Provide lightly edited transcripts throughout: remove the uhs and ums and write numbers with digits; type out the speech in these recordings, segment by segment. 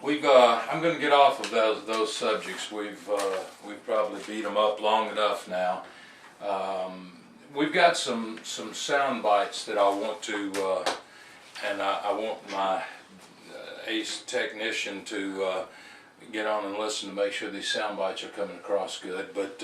I'm going to get off of those subjects. We've probably beat them up long enough now. We've got some sound bites that I want to, and I want my ace technician to get on and listen to make sure these sound bites are coming across good. But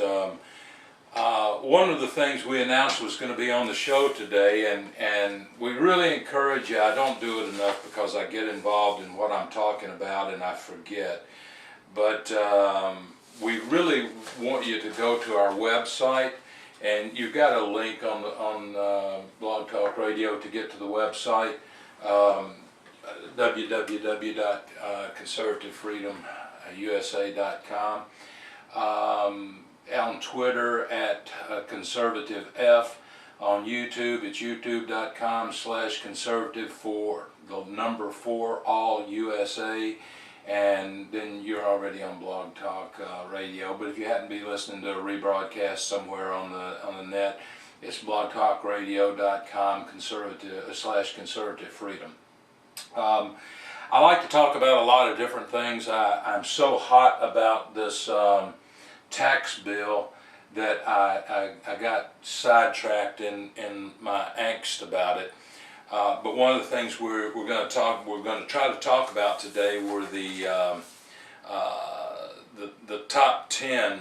one of the things we announced was going to be on the show today, and we really encourage you. I don't do it enough because I get involved in what I'm talking about and I forget. But we really want you to go to our website, and you've got a link on Blog Talk Radio to get to the website, www.conservativefreedomusa.com. On Twitter at conservativef. On YouTube, it's youtube.com/conservative for the number 4 all USA, and then you're already on Blog Talk Radio. But if you happen to be listening to a rebroadcast somewhere on the net, it's blogtalkradio.com /conservative freedom. I like to talk about a lot of different things. I'm so hot about this tax bill that I got sidetracked in my angst about it. But one of the things we're going to try to talk about today were the top 10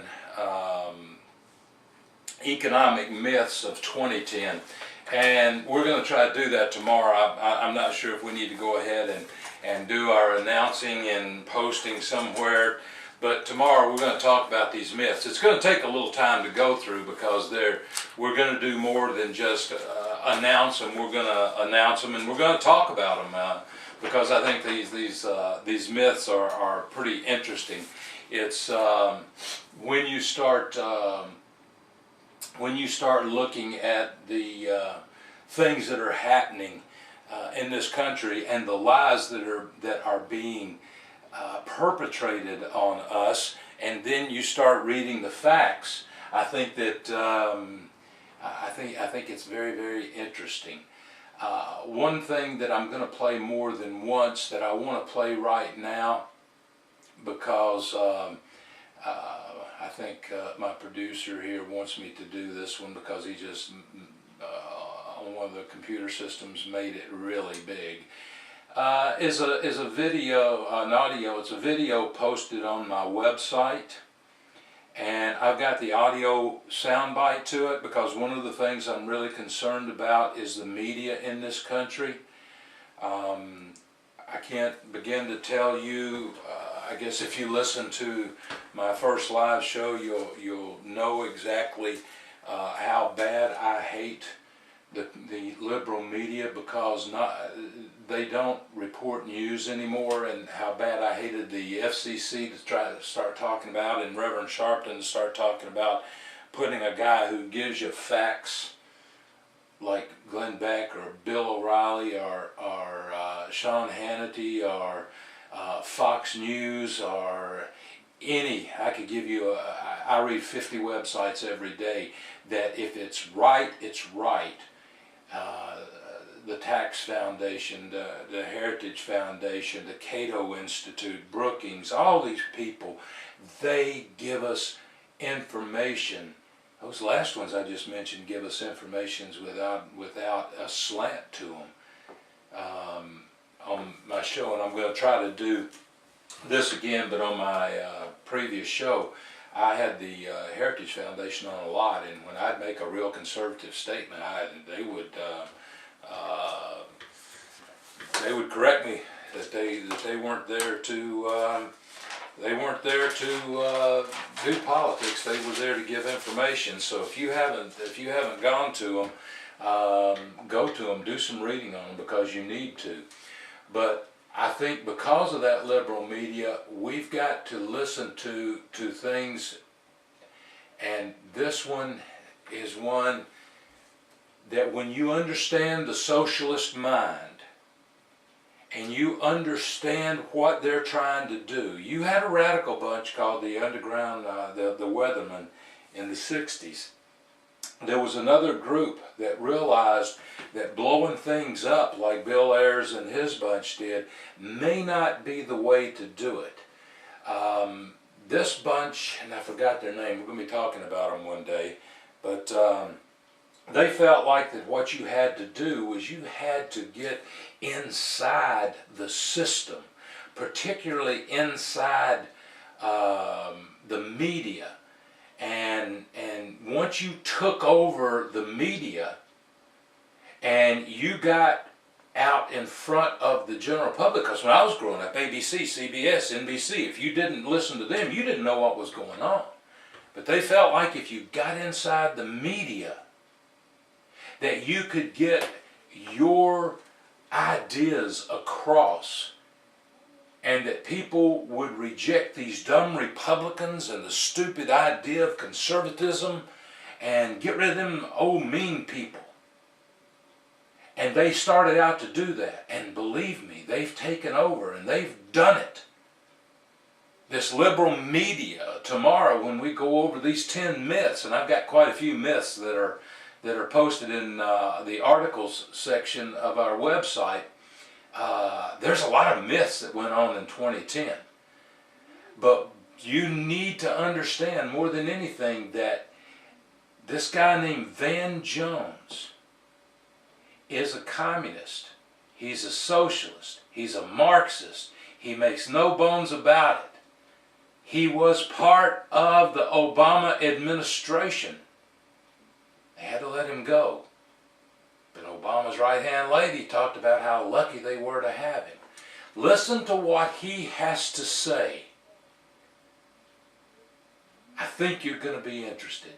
economic myths of 2010, and we're going to try to do that tomorrow. I'm not sure if we need to go ahead and do our announcing and posting somewhere. But tomorrow we're going to talk about these myths. It's going to take a little time to go through because we're going to do more than just announce them. We're going to announce them and we're going to talk about them because I think these myths are pretty interesting. It's when you start looking at the things that are happening in this country and the lies that are being perpetrated on us, and then you start reading the facts. I think that I think it's very, very interesting. One thing that I'm going to play more than once that I want to play right now because I think my producer here wants me to do this one because he just on one of the computer systems made it really big. Is a video, an audio. It's a video posted on my website, and I've got the audio soundbite to it because one of the things I'm really concerned about is the media in this country. I can't begin to tell you. I guess if you listen to my first live show, you'll know exactly how bad I hate the liberal media because they don't report news anymore, and how bad I hated the FCC to try to start talking about, and Reverend Sharpton to start talking about putting a guy who gives you facts like Glenn Beck or Bill O'Reilly or Sean Hannity or Fox News or any. I could give you I read 50 websites every day that if it's right, it's right. The Tax Foundation, the Heritage Foundation, the Cato Institute, Brookings, all these people, they give us information. Those last ones I just mentioned give us information without a slant to them. On my show, and I'm going to try to do this again, but on my previous show, I had the Heritage Foundation on a lot, and when I'd make a real conservative statement, they would correct me that they weren't there to do politics. They were there to give information. So if you haven't gone to them, go to them, do some reading on them because you need to. But I think because of that liberal media, we've got to listen to things, and this one is one that when you understand the socialist mind and you understand what they're trying to do. You had a radical bunch called the Underground, the Weathermen in the 60s, there was another group that realized that blowing things up like Bill Ayers and his bunch did may not be the way to do it. This bunch, and I forgot their name, we're going to be talking about them one day, but they felt like that what you had to do was you had to get inside the system, particularly inside the media. And once you took over the media and you got out in front of the general public, because when I was growing up, ABC, CBS, NBC, if you didn't listen to them, you didn't know what was going on. But they felt like if you got inside the media, that you could get your ideas across, and that people would reject these dumb Republicans and the stupid idea of conservatism and get rid of them old mean people. And they started out to do that, and believe me, they've taken over and they've done it. This liberal media, tomorrow when we go over these 10 myths, and I've got quite a few myths that are posted in the articles section of our website. There's a lot of myths that went on in 2010. But you need to understand more than anything that this guy named Van Jones is a communist. He's a socialist. He's a Marxist. He makes no bones about it. He was part of the Obama administration. They had to let him go. But Obama's right-hand lady talked about how lucky they were to have him. Listen to what he has to say. I think you're going to be interested.